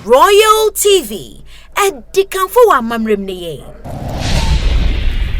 Royal TV, Edikanfo wa mamremne.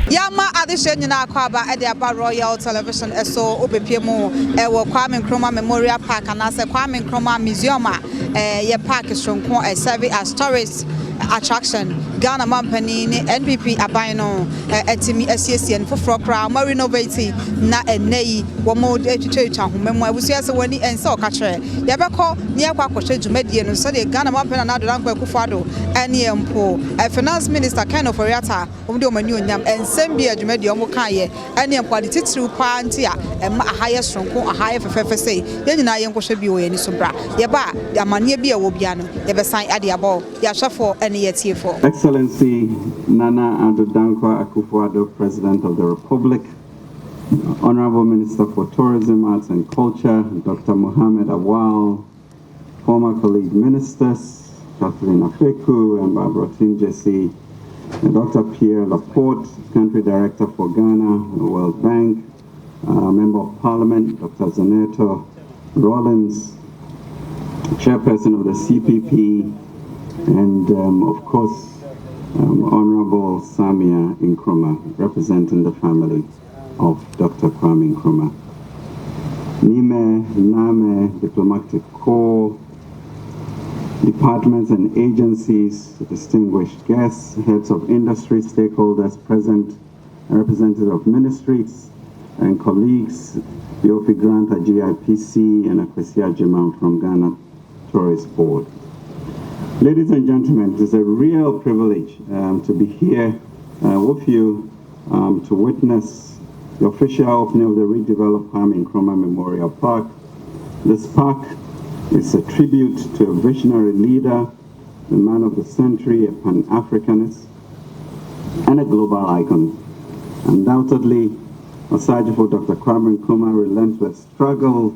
Yama addition nyina kwaba e de ba Royal Television eso obepemu e wo Kwame Nkrumah Memorial Park and as Kwame Nkrumah Museum ye park sonko e serve as tourist attraction. Ghana Mampani ni NPP aban no etimi asiesie foforo kra ma renovate na enei wo mo etwetwa homemu abusia se wani ense okakere ye beko ne yakwa kwhwe dwumadie no so de Ghana Mampani na adoran kwa kufuado ene empo finance minister Ken Oforiata omde omani onyam ensembi adwumadi omo kaye ene empo de titiri pa nti a ema ahaye sonko ahaye fefefe sei ye nyina ye nkohwe bi wo ye ni so bra ye ba amane bi e wo bia no ye besan ade abo ya hwefo ene ye tiefo. Excellency Nana Addo-Dankwa Akufo-Addo, President of the Republic, Honorable Minister for Tourism, Arts and Culture, Dr. Mohammed Awal, former colleague ministers, Kathleen Afeku and Barbara Tinjesi, and Dr. Pierre Laporte, Country Director for Ghana, the World Bank, Member of Parliament, Dr. Zaneto Rollins, Chairperson of the CPP, and of course, Honorable Samia Nkrumah, representing the family of Dr. Kwame Nkrumah. Nime, Name, Diplomatic Corps, departments and agencies, distinguished guests, heads of industry, stakeholders present, representatives of ministries and colleagues, Yofi Grant, GIPC, and Akwesi Ajimam from Ghana Tourist Board. Ladies and gentlemen, it is a real privilege to be here with you to witness the official opening of the redeveloped Kwame Nkrumah Memorial Park. This park is a tribute to a visionary leader, a man of the century, a Pan-Africanist, and a global icon. Undoubtedly, aside for Dr. Kwame Nkrumah's relentless struggle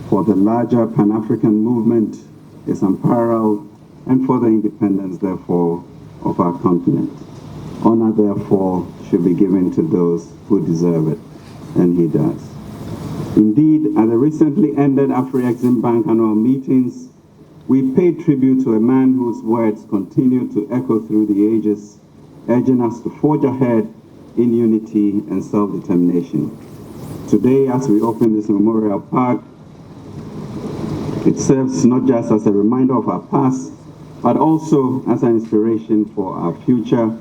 for the larger Pan-African movement is unparalleled, and for the independence, therefore, of our continent. Honor, therefore, should be given to those who deserve it, and he does. Indeed, at the recently ended Afro-Exim Bank annual meetings, we paid tribute to a man whose words continue to echo through the ages, urging us to forge ahead in unity and self-determination. Today, as we open this memorial park, it serves not just as a reminder of our past, but also as an inspiration for our future,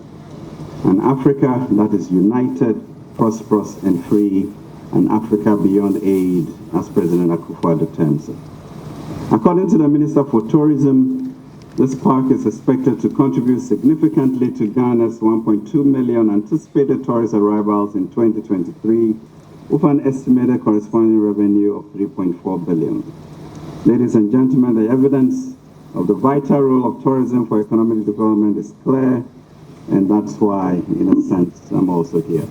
an Africa that is united, prosperous, and free, an Africa beyond aid, as President Akufo-Addo terms it. According to the Minister for Tourism, this park is expected to contribute significantly to Ghana's 1.2 million anticipated tourist arrivals in 2023, with an estimated corresponding revenue of 3.4 billion. Ladies and gentlemen, the evidence of the vital role of tourism for economic development is clear, and that's why, in a sense, I'm also here.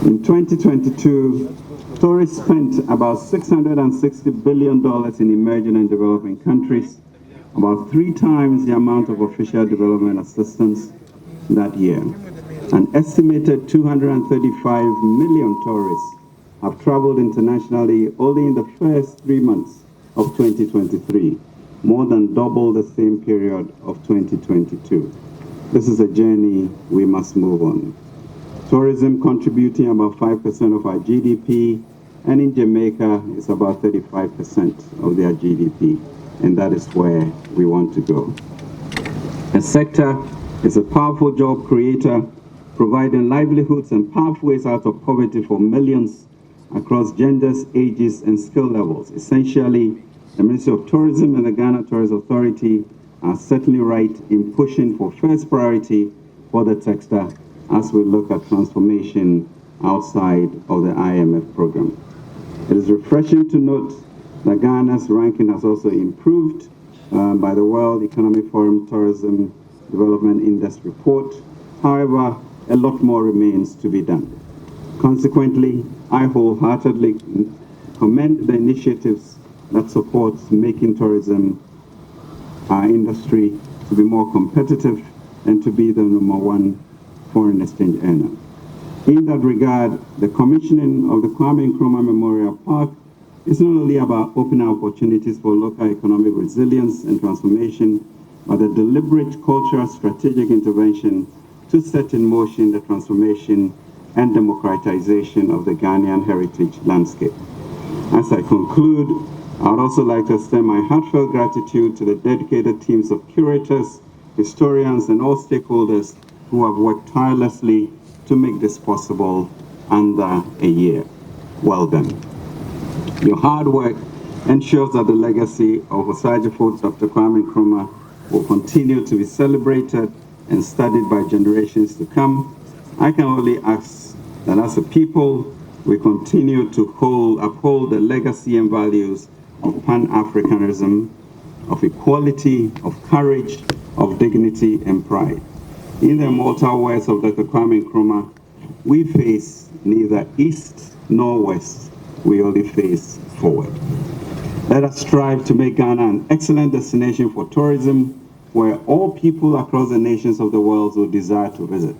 In 2022, tourists spent about $660 billion in emerging and developing countries, about 3 times the amount of official development assistance that year. An estimated 235 million tourists have traveled internationally only in the first 3 months of 2023, more than double the same period of 2022. This is a journey we must move on. Tourism contributing about 5% of our GDP, and in Jamaica, it's about 35% of their GDP, and that is where we want to go. A sector is a powerful job creator, providing livelihoods and pathways out of poverty for millions across genders, ages, and skill levels. Essentially, the Ministry of Tourism and the Ghana Tourist Authority are certainly right in pushing for first priority for the sector as we look at transformation outside of the IMF program. It is refreshing to note that Ghana's ranking has also improved by the World Economic Forum Tourism Development Index report. However, a lot more remains to be done. Consequently, I wholeheartedly commend the initiatives that supports making tourism our industry to be more competitive and to be the #1 foreign exchange earner. In that regard, the commissioning of the Kwame Nkrumah Memorial Park It's not only about opening opportunities for local economic resilience and transformation, but a deliberate cultural strategic intervention to set in motion the transformation and democratization of the Ghanaian heritage landscape. As I conclude, I would also like to extend my heartfelt gratitude to the dedicated teams of curators, historians, and all stakeholders who have worked tirelessly to make this possible under a year. Well done. Your hard work ensures that the legacy of Osagifo Dr. Kwame Nkrumah will continue to be celebrated and studied by generations to come. I can only ask that as a people, we continue to uphold the legacy and values of Pan-Africanism, of equality, of courage, of dignity and pride. In the immortal words of Dr. Kwame Nkrumah, we face neither east nor west, we only face forward. Let us strive to make Ghana an excellent destination for tourism, where all people across the nations of the world will desire to visit.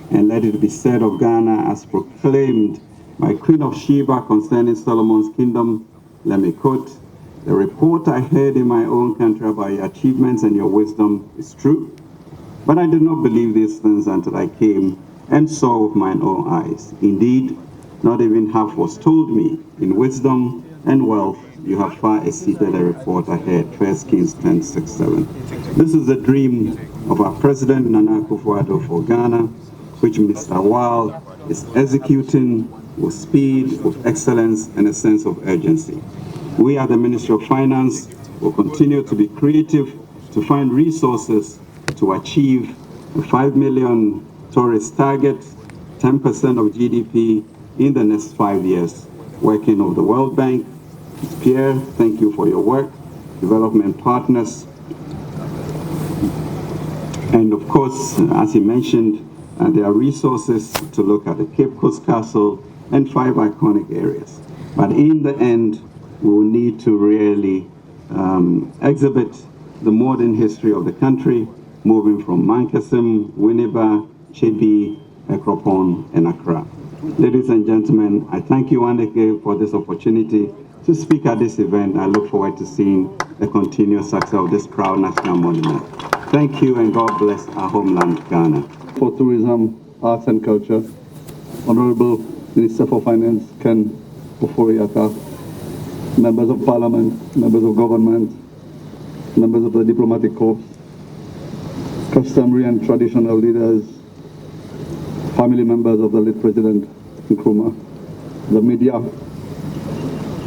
And let it be said of Ghana as proclaimed by Queen of Sheba concerning Solomon's kingdom, let me quote, "The report I heard in my own country about your achievements and your wisdom is true, but I did not believe these things until I came and saw with mine own eyes. Indeed, not even half was told me. In wisdom and wealth, you have far exceeded the report I heard." 1 Kings 10:6-7. This is the dream of our President Nana Akufo-Addo for Ghana, which Mr. Wal is executing with speed, with excellence, and a sense of urgency. We at the Ministry of Finance will continue to be creative to find resources to achieve the 5 million tourist target, 10% of GDP in the next 5 years, working with the World Bank. Pierre, thank you for your work, development partners, and of course, as he mentioned, there are resources to look at the Cape Coast Castle and 5 iconic areas. But in the end, we will need to really exhibit the modern history of the country, moving from Mankasim, Winneba, Chebi, Ekropon, and Accra. Ladies and gentlemen, I thank you once again for this opportunity to speak at this event. I look forward to seeing the continuous success of this proud national monument. Thank you, and God bless our homeland, Ghana. For Tourism, Arts and Culture, Honorable Minister for Finance, Ken Ofori-Atta, members of Parliament, members of government, members of the Diplomatic Corps, customary and traditional leaders, family members of the late President Nkrumah, the media,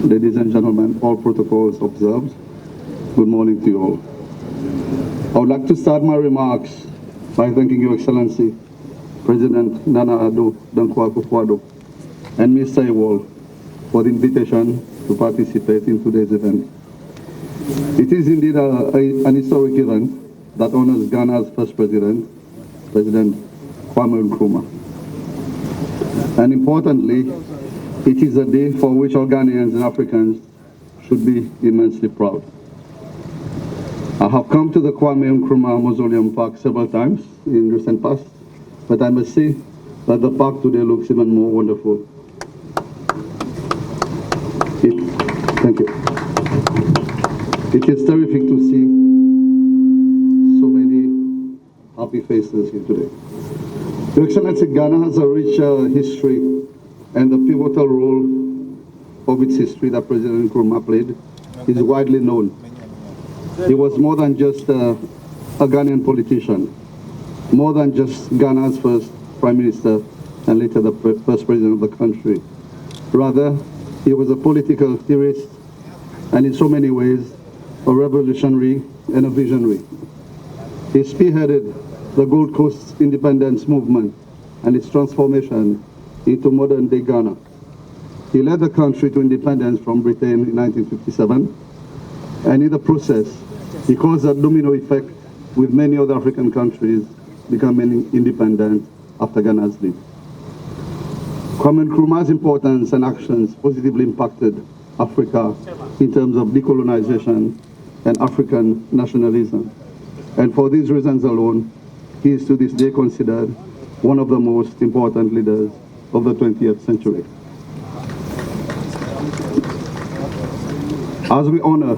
ladies and gentlemen, all protocols observed. Good morning to you all. I would like to start my remarks by thanking Your Excellency, President Nana Dankwa Akufo-Addo, and Mr. Ewol for the invitation to participate in today's event. It is indeed an historic event that honors Ghana's first president, President Kwame Nkrumah. And importantly, it is a day for which all Ghanaians and Africans should be immensely proud. I have come to the Kwame Nkrumah Mausoleum Park several times in recent past, but I must say that the park today looks even more wonderful. Thank you. It is terrific to see so many happy faces here today. Your Excellency, Ghana has a rich history, and the pivotal role of its history that President Nkrumah played is widely known. He was more than just a Ghanaian politician, more than just Ghana's first Prime Minister and later the first President of the country. Rather, he was a political theorist and in so many ways a revolutionary and a visionary. He spearheaded the Gold Coast independence movement and its transformation into modern-day Ghana. He led the country to independence from Britain in 1957, and in the process, he caused a domino effect with many other African countries becoming independent after Ghana's leave. Kwame Nkrumah's importance and actions positively impacted Africa in terms of decolonization and African nationalism. And for these reasons alone, he is to this day considered one of the most important leaders of the 20th century. As we honor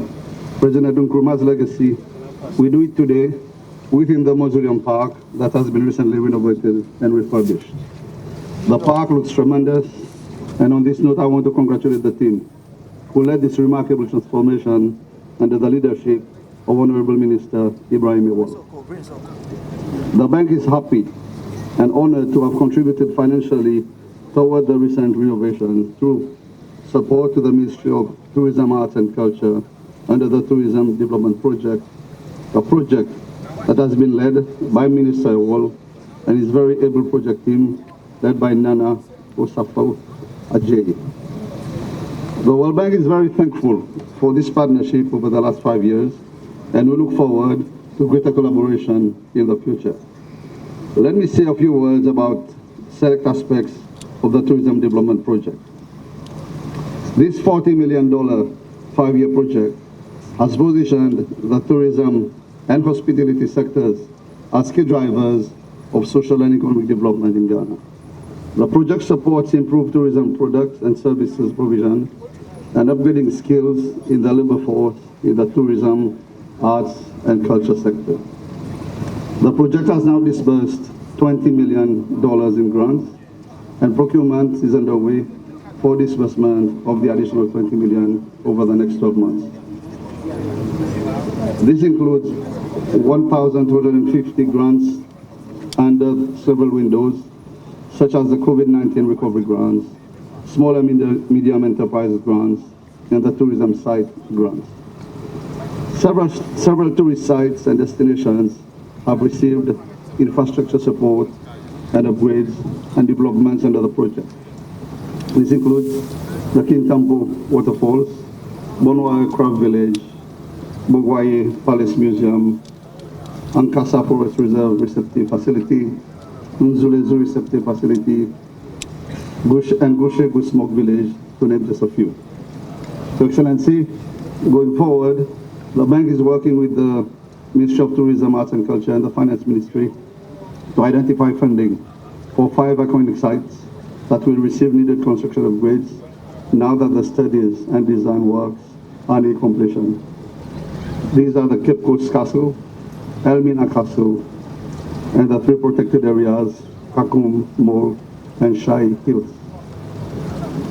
President Nkrumah's legacy, we do it today within the Mausoleum Park that has been recently renovated and refurbished. The park looks tremendous, and on this note, I want to congratulate the team who led this remarkable transformation under the leadership of Honorable Minister Ibrahim Ewal. The bank is happy and honored to have contributed financially toward the recent renovation through support to the Ministry of Tourism, Arts and Culture under the Tourism Development Project, a project that has been led by Minister Ewal and his very able project team led by Nana Osafo Ajay. The World Bank is very thankful for this partnership over the last 5 years, and we look forward to greater collaboration in the future. Let me say a few words about select aspects of the Tourism Development Project. This $40 million 5-year project has positioned the tourism and hospitality sectors as key drivers of social and economic development in Ghana. The project supports improved tourism products and services provision and upgrading skills in the labor force in the tourism, arts, and culture sector. The project has now disbursed $20 million in grants, and procurement is underway for disbursement of the additional $20 million over the next 12 months. This includes 1,250 grants under several windows, such as the COVID-19 recovery grants, small and medium enterprise grants, and the tourism site grants. Several tourist sites and destinations have received infrastructure support and upgrades and developments under the project. This includes the Kintampo Waterfalls, Bonwa Craft Village, Bogwaye Palace Museum, Ankasa Forest Reserve Receptive Facility, Nzulezu Receptive Facility, and Goshe Smoke Village, to name just a few. Your Excellency, going forward, the bank is working with the Ministry of Tourism, Arts and Culture and the Finance Ministry to identify funding for 5 iconic sites that will receive needed construction upgrades now that the studies and design works are near completion. These are the Cape Coast Castle, Elmina Castle, and the 3 protected areas, Kakum, Mole, and Shai Hills.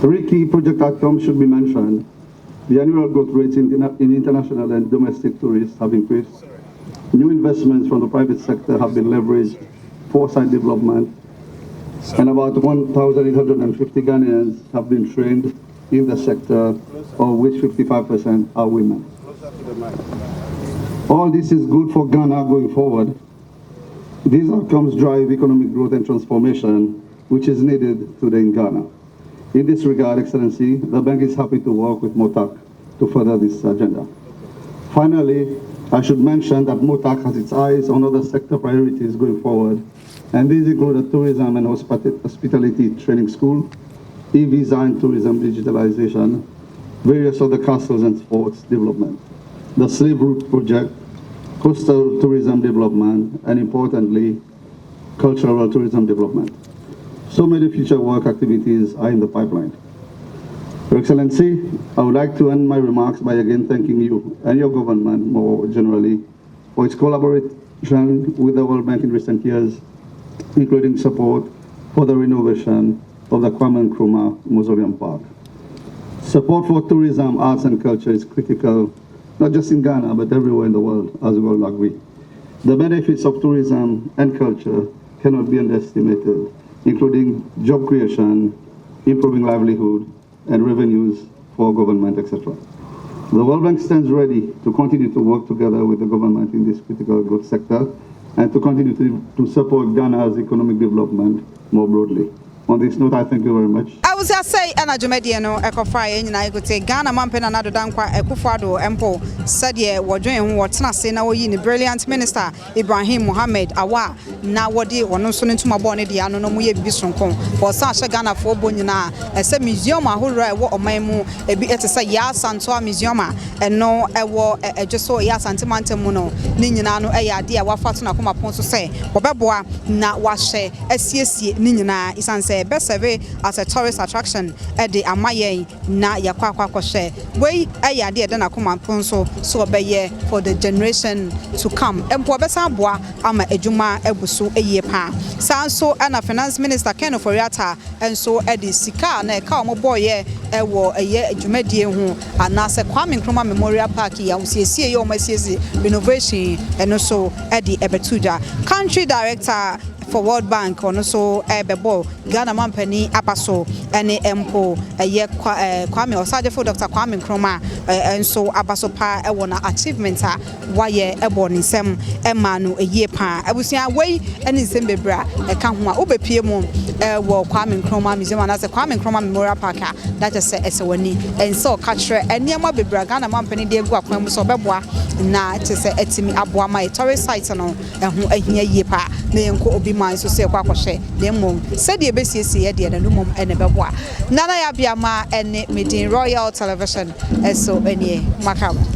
3 key project outcomes should be mentioned. The annual growth rates in international and domestic tourists have increased. New investments from the private sector have been leveraged for site development, and about 1,850 Ghanaians have been trained in the sector, of which 55% are women. All this is good for Ghana going forward. These outcomes drive economic growth and transformation, which is needed today in Ghana. In this regard, Excellency, the bank is happy to work with MOTAC to further this agenda. Finally, I should mention that MOTAC has its eyes on other sector priorities going forward, and these include a tourism and hospitality training school, e-visa and tourism digitalization, various other castles and sports development, the slave route project, coastal tourism development, and importantly, cultural tourism development. So many future work activities are in the pipeline. Your Excellency, I would like to end my remarks by again thanking you and your government more generally for its collaboration with the World Bank in recent years, including support for the renovation of the Kwame Nkrumah Mausoleum Park. Support for tourism, arts and culture is critical, not just in Ghana, but everywhere in the world, as we all agree. The benefits of tourism and culture cannot be underestimated, including job creation, improving livelihood, and revenues for government, etc. The World Bank stands ready to continue to work together with the government in this critical growth sector and to continue to support Ghana's economic development more broadly. On this note, I thank you very much. I was just say, Anna Jumediano, Eco Fire, and I could say Ghana Mampena Nado Dankwa, Ekufado, Empo, Sadia, Wajoin, what's not saying now in the brilliant minister, Ibrahim Mohammed, Awa, now what did one no soon into my bonnet, the Anomoye Bisonko, for Sasha Ghana for Bonina, a semi museum, who write what of my moo, a bit to say Yas and Toa Museum, and no, I war a just so Yas and Timantemuno, Ninano, a dear, what Fatuna come upon to say, Bobabua, not wash a CSC, Nina, is say best survey as a tourist attraction at the amaye na yakwa share we aya de na kuma ponso so obeye for the generation to come empo besa boa ama ejuma ebuso eye pa sanso ana finance minister Ken Oforiata enso edi sika na ka omo boye ewo eye ejumedie hu anase Kwame Nkrumah Memorial Park ya usiesie ye omo asiesi renovation eno so edi ebetuja country director for World Bank ono so ebebo Ghana mampani abaso ene empo eye Kwame Osajefo Dr. Kwame Nkrumah enso abaso pa ewo na achievement a waye ebo ni nsem ema no eye pa abusia wei ene nsem bebra eka ho a obepie mu ewo Kwame Nkrumah Museum anase Kwame Nkrumah Memorial Park that is esewani enso katre eniema bebra Ghana mampani de egu akwan mu so beboa na tese etimi aboa ma tourist site no eho ahia ye pa na yenko obi man so se kwa kwhye na mmom se de besiesie ye de na numom ene beboa nana ya bia ma ene medin Royal Television eso enie makam